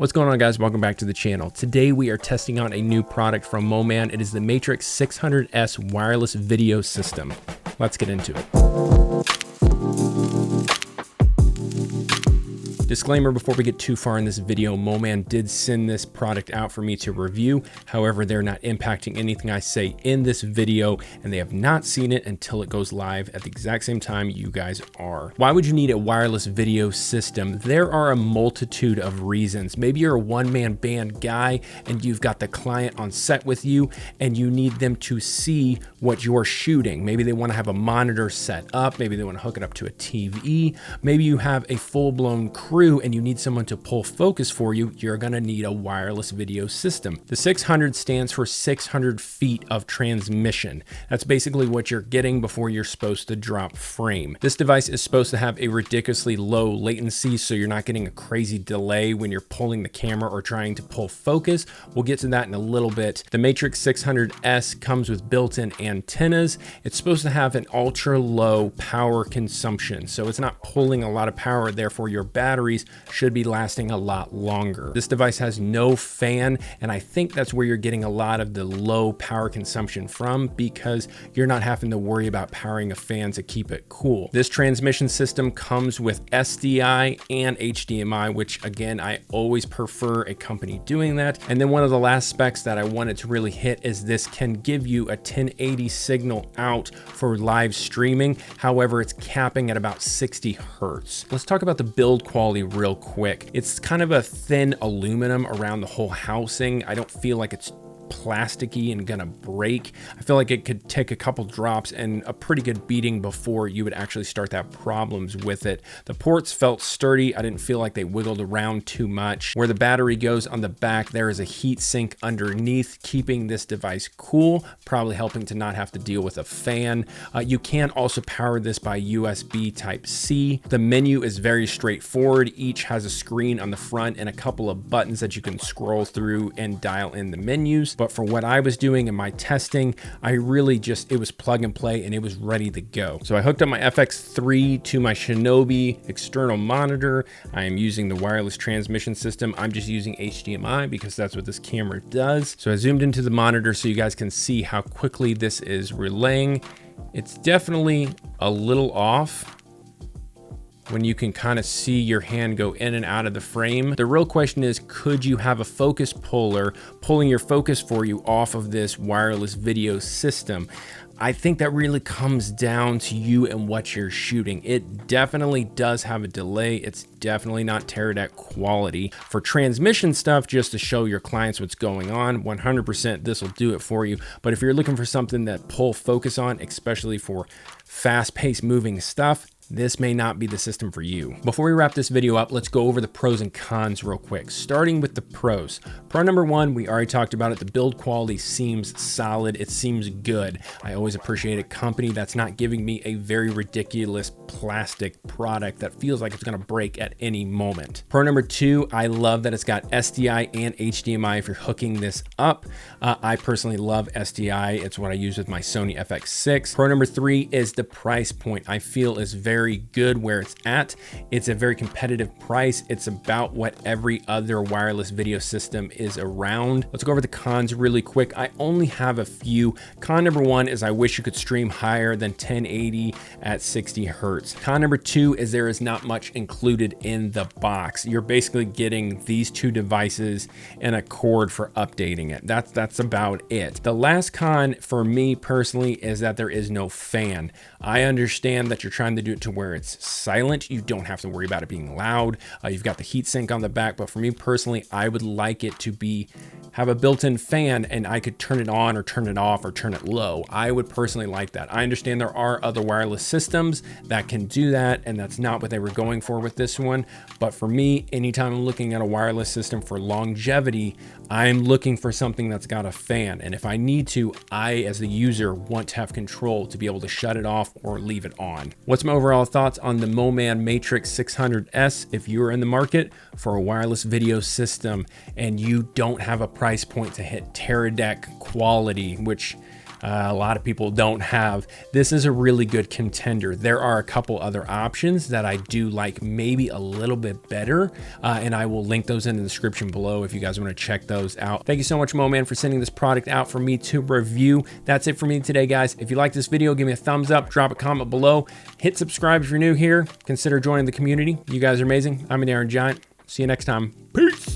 What's going on, guys? Welcome back to the channel. Today we are testing out a new product from Moman. It is the Matrix 600S wireless video system. Let's get into it. Disclaimer before we get too far in this video, Moman did send this product out for me to review. However, they're not impacting anything I say in this video, and they have not seen it until it goes live at the exact same time you guys are. Why would you need a wireless video system? There are a multitude of reasons. Maybe you're a one-man band guy and you've got the client on set with you and you need them to see what you're shooting. Maybe they want to have a monitor set up. Maybe they want to hook it up to a TV. Maybe you have a full-blown crew and you need someone to pull focus for you. You're going to need a wireless video system. The 600 stands for 600 feet of transmission. That's basically what you're getting before you're supposed to drop frame. This device is supposed to have a ridiculously low latency, so you're not getting a crazy delay when you're pulling the camera or trying to pull focus. We'll get to that in a little bit. The Matrix 600S comes with built-in antennas. It's supposed to have an ultra low power consumption, so it's not pulling a lot of power, therefore your batteries should be lasting a lot longer. This device has no fan, and I think that's where you're getting a lot of the low power consumption from, because you're not having to worry about powering a fan to keep it cool. This transmission system comes with SDI and HDMI, which again, I always prefer a company doing that. And then one of the last specs that I wanted to really hit is this can give you a 1080 signal out for live streaming. However, it's capping at about 60 Hertz. Let's talk about the build quality real quick. It's kind of a thin aluminum around the whole housing. I don't feel like it's plasticky and gonna break. I feel like it could take a couple drops and a pretty good beating before you would actually start to have problems with it. The ports felt sturdy. I didn't feel like they wiggled around too much. Where the battery goes on the back, there is a heat sink underneath, keeping this device cool, probably helping to not have to deal with a fan. You can also power this by USB Type-C. The menu is very straightforward. Each has a screen on the front and a couple of buttons that you can scroll through and dial in the menus. But for what I was doing in my testing, I really it was plug and play and it was ready to go. So I hooked up my FX3 to my Shinobi external monitor. I am using the wireless transmission system. I'm just using HDMI because that's what this camera does. So I zoomed into the monitor so you guys can see how quickly this is relaying. It's definitely a little off when you can kind of see your hand go in and out of the frame. The real question is, could you have a focus puller pulling your focus for you off of this wireless video system? I think that really comes down to you and what you're shooting. It definitely does have a delay. It's definitely not teardown quality. For transmission stuff, just to show your clients what's going on, 100% this will do it for you. But if you're looking for something that pull focus on, especially for fast-paced moving stuff, this may not be the system for you. Before we wrap this video up, let's go over the pros and cons real quick. Starting with the pros. Pro number one, we already talked about it. The build quality seems solid. It seems good. I always appreciate a company that's not giving me a very ridiculous plastic product that feels like it's gonna break at any moment. Pro number two, I love that it's got SDI and HDMI if you're hooking this up. I personally love SDI. It's what I use with my Sony FX6. Pro number three is the price point. I feel is very good where it's at. It's a very competitive price. It's about what every other wireless video system is around. Let's go over the cons really quick. I only have a few. Con number one is I wish you could stream higher than 1080 at 60 Hertz. Con number two is there is not much included in the box. You're basically getting these two devices and a cord for updating it. That's about it. The last con for me personally is that there is no fan. I understand that you're trying to do it to where it's silent. You don't have to worry about it being loud. You've got the heat sink on the back, but for me personally, I would like it to have a built-in fan and I could turn it on or turn it off or turn it low. I would personally like that. I understand there are other wireless systems that can do that, and that's not what they were going for with this one. But for me, anytime I'm looking at a wireless system for longevity, I'm looking for something that's got a fan. And if I need to, I, as the user, want to have control to be able to shut it off or leave it on. What's my overall thoughts on the Moman Matrix 600S? If you're in the market for a wireless video system and you don't have a price point to hit teardown quality, which a lot of people don't have. This is a really good contender. There are a couple other options that I do like maybe a little bit better, and I will link those in the description below if you guys want to check those out. Thank you so much, Moman, for sending this product out for me to review. That's it for me today, guys. If you like this video, give me a thumbs up, drop a comment below, hit subscribe if you're new here, consider joining the community. You guys are amazing. I'm an Iron Giant. See you next time. Peace.